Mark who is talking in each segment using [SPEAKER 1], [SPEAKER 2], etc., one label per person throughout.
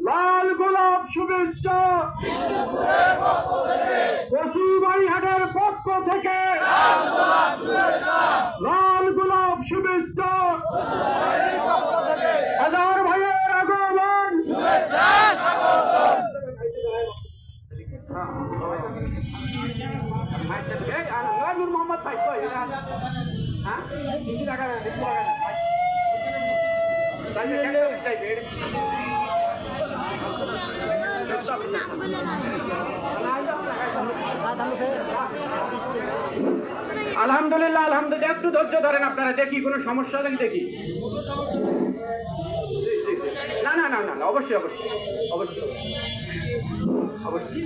[SPEAKER 1] লাল গোলাপ শুভেচ্ছা কচুবাড়িহাটের পক্ষ থেকে, লাল গোলাপ শুভেচ্ছা হাজার ভাইয়ের আগমন। মোহাম্মদ ভাই আলহামদুলিল্লাহ আলহামদুলিল্লাহ, একটু ধৈর্য ধরেন আপনারা, দেখি কোনো সমস্যা নেই দেখি। না না না না অবশ্যই অবশ্যই অবশ্যই অবশ্যই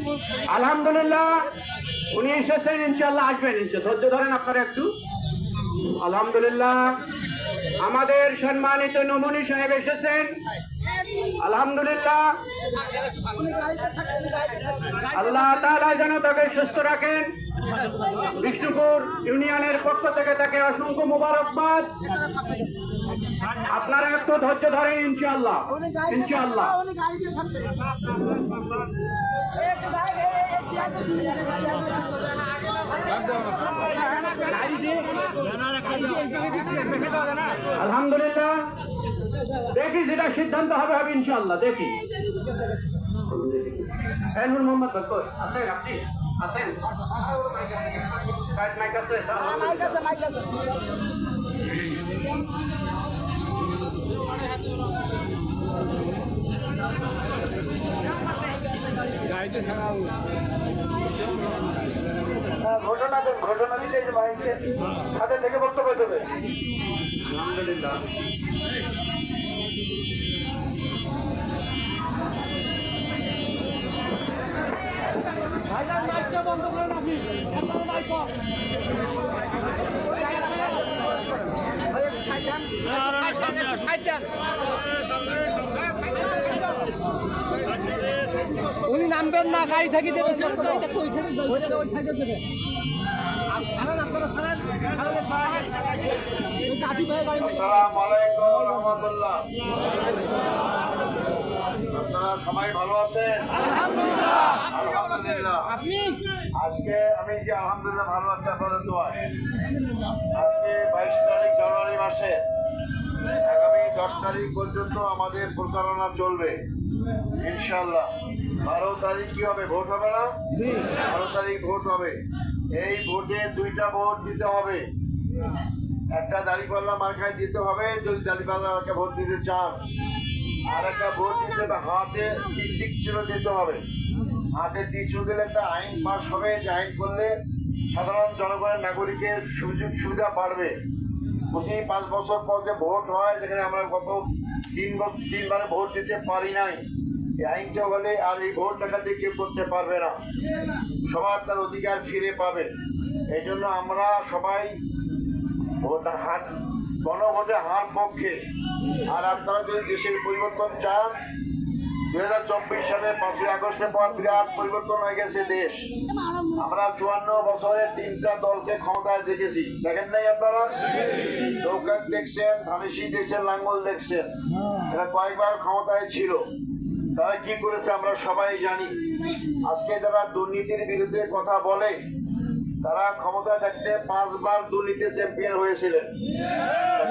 [SPEAKER 1] আলহামদুলিল্লাহ, উনি এসেছেন, ইনশাআল্লাহ আসবেন, ইনশাআল্লাহ ধৈর্য ধরেন আপনারা একটু। আলহামদুলিল্লাহ, আমাদের সম্মানিত নমনী সাহেব এসেছেন, আলহামদুলিল্লাহ। আল্লাহ তাআলা যেন তাকে সুস্থ রাখেন। বিষ্ণুপুর ইউনিয়নের পক্ষ থেকে তাকে অসংখ্য মোবারকবাদ। আপনারা একটু ধৈর্য ধরেন, ইনশাআল্লাহ ইনশাআল্লাহ। আলহামদুলিল্লাহ, দেখি যেটা সিদ্ধান্ত হবে হবে ইনশাআল্লাহ। দেখি নূর মোহাম্মদ বকর আছেন, আপনি আছেন? মাইক আছে? ঘটনা দিলে ভাইকে সাথে থেকে বক্তব্য দেবে। আলহামদুলিল্লাহ, বন্ধ করেন আপনি। উনি নামবেন না, গাড়ি থেকে দেবে।
[SPEAKER 2] আপনারা সবাই ভালো আছেন? আলহামদুলিল্লাহ। আজকে আমি যে আলহামদুলিল্লাহ ভালো আছি আপনাদের দোয়ায়। আজকে 22 তারিখ জানুয়ারি মাসে, আগামী 10 তারিখ পর্যন্ত আমাদের প্রচারণা চলবে ইনশাআল্লাহ। 12 তারিখ কি হবে? ভোট হবে না? 12 তারিখ ভোট হবে। এই ভোটে 2টা ভোট দিতে হবে। একটা দাঁড়িপাল্লা মার্কায় দিতে হবে যদি দাঁড়িপাল্লা মার্কা ভোট দিতে চান, আর একটা ভোট দিতে হবে হাতে টিক চিহ্ন দিতে হবে। হাতে টিক চিহ্ন দিলে একটা আইন পাস হবে, যে আইন করলে সাধারণ জনগণের নাগরিকের সুযোগ সুবিধা বাড়বে। প্রতি 5 বছর পর যে ভোট হয়, যেখানে আমরা গত 3বারে ভোট দিতে পারি নাই, এই আইনটা হলে আর এই ভোট ডাকাতি কেউ করতে পারবে না, সবার তার অধিকার ফিরে পাবে। এই জন্য আমরা সবাই গণভোটে হার পক্ষে। আর আপনারা যদি দেশের পরিবর্তন চান, 2024 সালে 5ই আগস্টের পর বিরাট পরিবর্তন হয়ে গেছে দেশ। আমরা 54 বছরে 3টা দলকে ক্ষমতায় দেখেছি, দেখেন নাই আপনারা? নৌকার দেখছেন, ধানেশি দেখছেন, লাঙ্গল দেখছেন। এরা কয়েকবার ক্ষমতায় ছিল, তারা কি করেছে আমরা সবাই জানি। আজকে যারা দুর্নীতির বিরুদ্ধে কথা বলে, তারা ক্ষমতায় থাকতে 5 বার দুর্নীতি চ্যাম্পিয়ন হয়েছিলেন।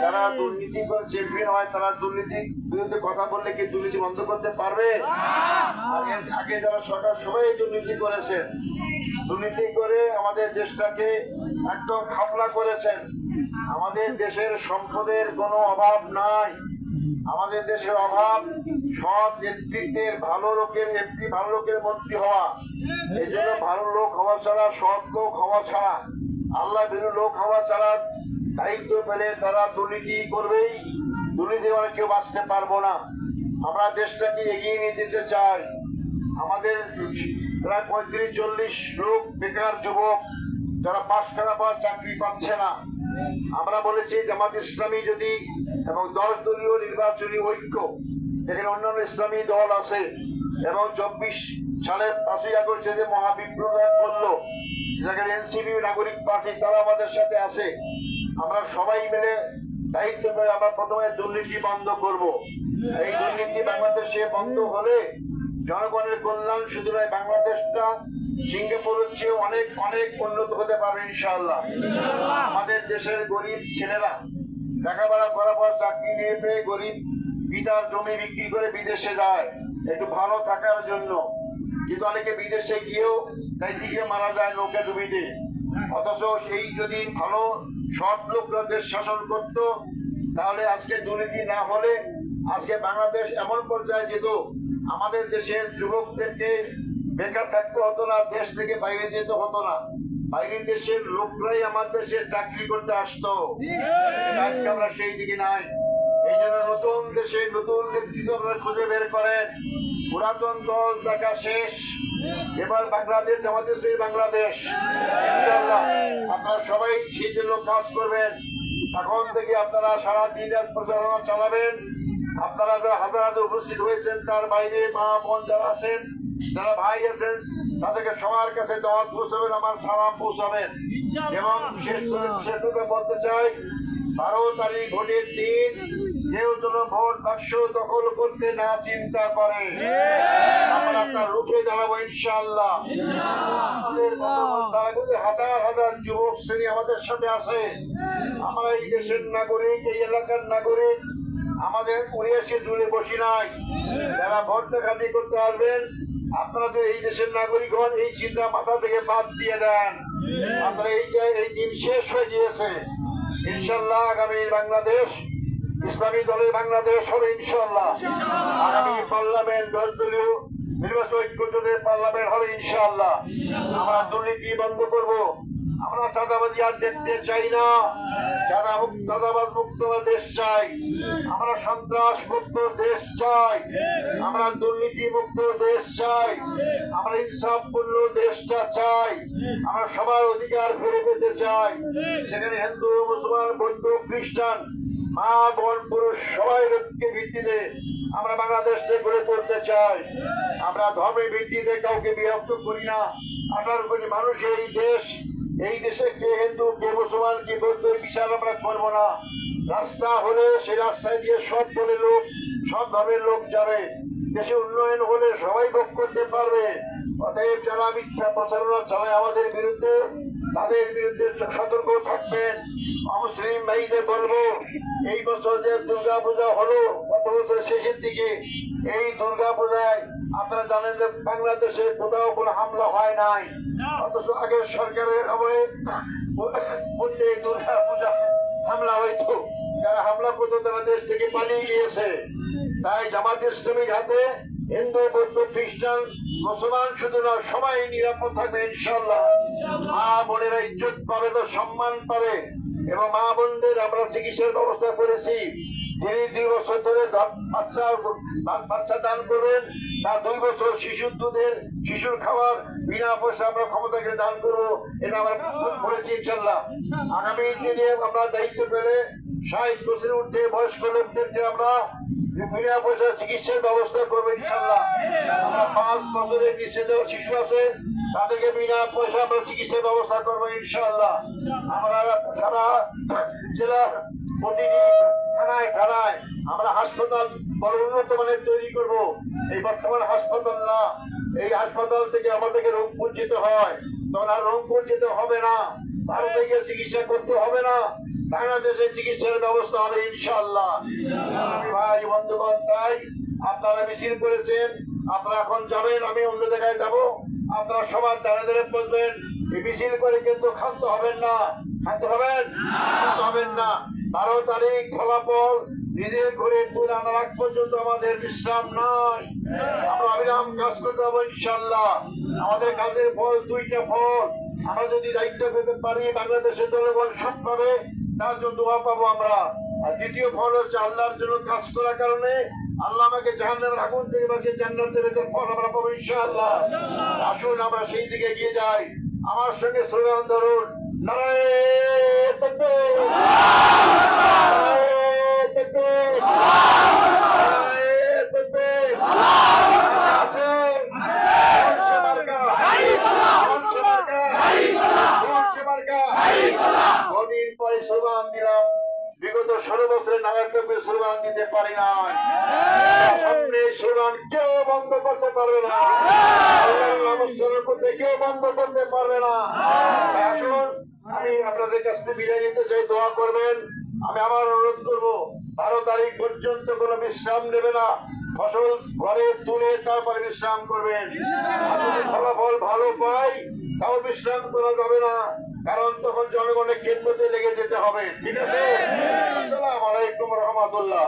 [SPEAKER 2] যারা দুর্নীতি করে চ্যাম্পিয়ন হয়, তারা দুর্নীতির বিরুদ্ধে কথা বললে কি দুর্নীতি বন্ধ করতে পারবে? আগে যারা সরকার সবাই দুর্নীতি করেছেন, দুর্নীতি করে আমাদের দেশটাকে একদম খাপলা করেছেন। আমাদের দেশের সম্পদের কোনো অভাব নাই। আমাদের দেশের অভাব সৎ নেতৃত্বের, ভালো লোকের এমপি, ভালো লোকের মন্ত্রী হওয়া। এই জন্য ভালো লোক হওয়া ছাড়া, সৎ লোক হওয়া ছাড়া, আল্লাহ ভীরু লোক হওয়া ছাড়া দায়িত্ব পেলে তারা দুর্নীতি করবেই। দুর্নীতি মানে কেউ বাঁচতে পারবো না। আমরা দেশটাকে এগিয়ে নিয়ে যেতে চাই। আমাদের প্রায় 35-40 লোক বেকার যুবক, যারা পাশ করার পর চাকরি পাচ্ছে না। আমরা বলেছি জামাত ইসলামী যদি এবং 10 দলীয় নির্বাচনী ঐক্য, যেখানে অন্যান্য ইসলামী দল আছে, এবং 24 সালের 5ই আগস্টে যে মহাবিপ্লব করলো, যেখানে এনসিপি নাগরিক পার্টি, তারা আমাদের সাথে আছে। আমরা সবাই মিলে দায়িত্ব করে আমরা প্রথমে দুর্নীতি বন্ধ করব। এই দুর্নীতি বাংলাদেশে বন্ধ হলে জনগণের কল্যাণ শুধু নয়, বাংলাদেশটা সিঙ্গাপুরের চেয়ে অনেক অনেক উন্নত হতে পারবে ইনশাআল্লাহ। আমাদের দেশের গরিব ছেলেরা লেখাপড়া করার পর চাকরি নিয়ে পেয়ে গরিব পিতার জমি বিক্রি করে বিদেশে যায় একটু ভালো থাকার জন্য, কিন্তু অনেকে বিদেশে গিয়েও তাই দিকে মারা যায় নৌকা ডুবিতে। অথচ এই যদি ভালো সৎ লোকরা দেশ শাসন করত, তাহলে আজকে দুর্নীতি না হলে আজকে বাংলাদেশ এমন পর্যায়ে যেত, আমাদের দেশের যুবকদেরকে বেকার থাকতে হতো না, দেশ থেকে বাইরে যেতে হতো না, বাইরের দেশের লোকরাই আমাদের দেশে চাকরি করতে আসতো। আজকে আমরা সেই দিকে নাই। এই জন্য নতুন দেশে নতুন নেতৃত্ব আপনারা খুঁজে বের করেন। পুরাতন দল দেখা শেষ, এবার বাংলাদেশ আমাদের সেই বাংলাদেশ ইনশাআল্লাহ। আপনারা সবাই সেই জন্য কাজ করবেন। এখন থেকে আপনারা সারা দিন প্রচারণা চালাবেন। আপনারা যারা হাজার হাজার উপস্থিত হয়েছেন, তার বাইরে মা বোন যারা আছেন, যারা ভাই আছেন, তাদেরকে সবার কাছে দাওয়াত পৌঁছাবেন, আমার সালাম পৌঁছাবেন। এবং বিশেষ করে বলতে চাই, 12 তারিখ ভোটের দিন কেউ যেন ভোট বাক্স দখল করতে না চিন্তা করে। আমরা তা রুখে দাঁড়াবো ইনশাআল্লাহ। হাজার হাজার যুবক শ্রেণী আমাদের সাথে আছে। আমরা এই দেশের নাগরিক, এই এলাকার নাগরিক, আমাদের উড়ে এসে দূরে বসি নাই। যারা ভোট দেখাতি করতে আসবেন, আপনারা যদি এই দেশের নাগরিক হন, এই চিন্তা মাথা থেকে বাদ দিয়ে দেন। আপনারা এই দিন শেষ হয়ে গিয়েছে। ইনশাআল্লাহ আগামী বাংলাদেশ ইসলামী দলের বাংলাদেশ হবে ইনশাআল্লাহ। আগামী পার্লামেন্ট দলীয় নির্বাচন ঐক্য জোটের পার্লামেন্ট হবে ইনশাআল্লাহ। আমরা দুর্নীতি বন্ধ করব। আমরা চাঁদাবাজি আর দেখতে চাই না। চাঁদাবাজ মুক্ত দেশ চাই, আমরা সন্ত্রাস মুক্ত দেশ চাই, আমরা দুর্নীতি মুক্ত দেশ চাই, আমরা ইনসাফপূর্ণ দেশটা চাই, আমরা সবার অধিকার ফিরে পেতে চাই। সেখানে হিন্দু, মুসলমান, বৌদ্ধ, খ্রিস্টান, মা বোন পুরুষ সবাই ঐক্যে ভিত্তিতে আমরা বাংলাদেশকে গড়ে তুলতে চাই। আমরা ধর্মের ভিত্তিতে কাউকে বিভক্ত করি না। 18 কোটি মানুষের এই দেশে কে হিন্দু, কে মুসলমান, কি বৌদ্ধ বিচার আমরা করবো না। রাস্তা হলে সেই রাস্তায় দিয়ে সব দলের লোক, সব ধর্মের লোক যাবে। দেশে উন্নয়ন হলে সবাই ভোগ করতে পারবে। অতএব যারা মিথ্যা প্রচারণা চালায় আমাদের বিরুদ্ধে, তাদের বিরুদ্ধে সতর্ক থাকবেন। মুসলিম ভাইদের বলবো, এই বছর যে দুর্গা পূজা হলো গত বছর শেষের দিকে, এই দুর্গা পূজায় আপনারা জানেন যে বাংলাদেশে কোথাও কোনো হামলা হয় নাই। অথচ আগের সরকারের আমলে প্রত্যেক দুর্গা পূজা হামলা হইতো। যারা হামলা করতো তারা দেশ থেকে পালিয়ে গিয়েছে। তাই জামাত ইসলামীর হাতে হিন্দু, বৌদ্ধ, খ্রিস্টান, মুসলমান শুধু না, সবাই নিরাপদ থাকবে ইনশাআল্লাহ। মা বোনেরা ইজ্জত পাবে, তো সম্মান পাবে। এবং মা বোনদের আমরা চিকিৎসার ব্যবস্থা করেছি। যিনি 2 বছর ধরে বাচ্চা দান করবেন, তার 2 বছর শিশুর দুধের, শিশুর খাবার বিনা পয়সা আমরা ক্ষমতাকে দান করবো। এটা আমরা বলেছি ইনশাআল্লাহ। আগামী দিনে আমরা দায়িত্ব পেলে 60 বছরের ঊর্ধ্বে বয়স্ক লোকদেরকে আমরা বিনা পয়সা চিকিৎসার ব্যবস্থা করবো ইনশাআল্লাহ। আমরা 5 বছরের নিচে যারা শিশু আছে, তাদেরকে বিনা পয়সা আমরা চিকিৎসার ব্যবস্থা করবো ইনশাআল্লাহ। আমরা সারা জেলার প্রতিটি থানায় আমরা হাসপাতাল বড় উন্নত মানের তৈরি করব। এই বর্তমান হাসপাতাল না, এই হাসপাতাল থেকে আমাদেরকে রোগ বঞ্চিত হয়, তখন আর রোগ বঞ্চিত হবে না। ভারতে গিয়ে চিকিৎসা করতে হবে না, বাংলাদেশে চিকিৎসার ব্যবস্থা হবে ইনশাআল্লাহ। ভাই বন্ধুগণ, তাই আপনারা মিছিল করেছেন, আপনারা এখন যাবেন, আমি অন্য জায়গায় যাব। আপনারা সবার দাঁড়ে দাঁড়ে বলবেন। এই মিছিল করে কিন্তু ক্ষান্ত হবেন না, ক্ষান্ত হবেন না। 12 তারিখ ফলাফল নিজের ঘরে তুলে আনার আগ পর্যন্ত আমাদের বিশ্রাম নাই। আমরা অবিরাম কাজ করতে হবে ইনশাআল্লাহ। আমাদের কাজের ফল 2টা ফল। আমরা যদি দায়িত্ব পেতে পারি, বাংলাদেশের জনগণ সব পাবে, তার জন্য দোয়া পাবো আমরা। আর দ্বিতীয় ফল হচ্ছে আল্লাহর জন্য কাজ করার কারণে আল্লাহ আমাকে জাহান্নামের আগুন থেকে বাঁচিয়ে জান্নাতের ভেতর ফল আমরা পাবো ইনশাআল্লাহ। আসুন আমরা সেই দিকে এগিয়ে যাই। আমার সঙ্গে স্লোগান ধরুন, নারায়ে তাকবীর, নারায়ে তাকবীর, নারায়ে তাকবীর। কদিন পরে স্লোগান দিলাম, বিগত 16 বছরের নাগাদ স্লোগান দিতে পারি না, সামনে স্লোগান কেউ বন্ধ করতে পারবে না, আল্লাহর নাম উচ্চারণ করতে কেউ বন্ধ করতে পারবে না। আসুন আমি আপনাদের কাছ থেকে বিদায় নিতে চাই, দোয়া করবেন। আমি আবার অনুরোধ করব, 12 তারিখ পর্যন্ত কোনো বিশ্রাম নেবে না, ফসল ঘরে তুলে তারপরে বিশ্রাম করবেন। যদি ফলাফল ভালো পাই তাও বিশ্রাম করা যাবে না, কারণ তখন জনগণের খেদমতে লেগে যেতে হবে। ঠিক আছে? আসসালামু আলাইকুম রহমতুল্লাহ।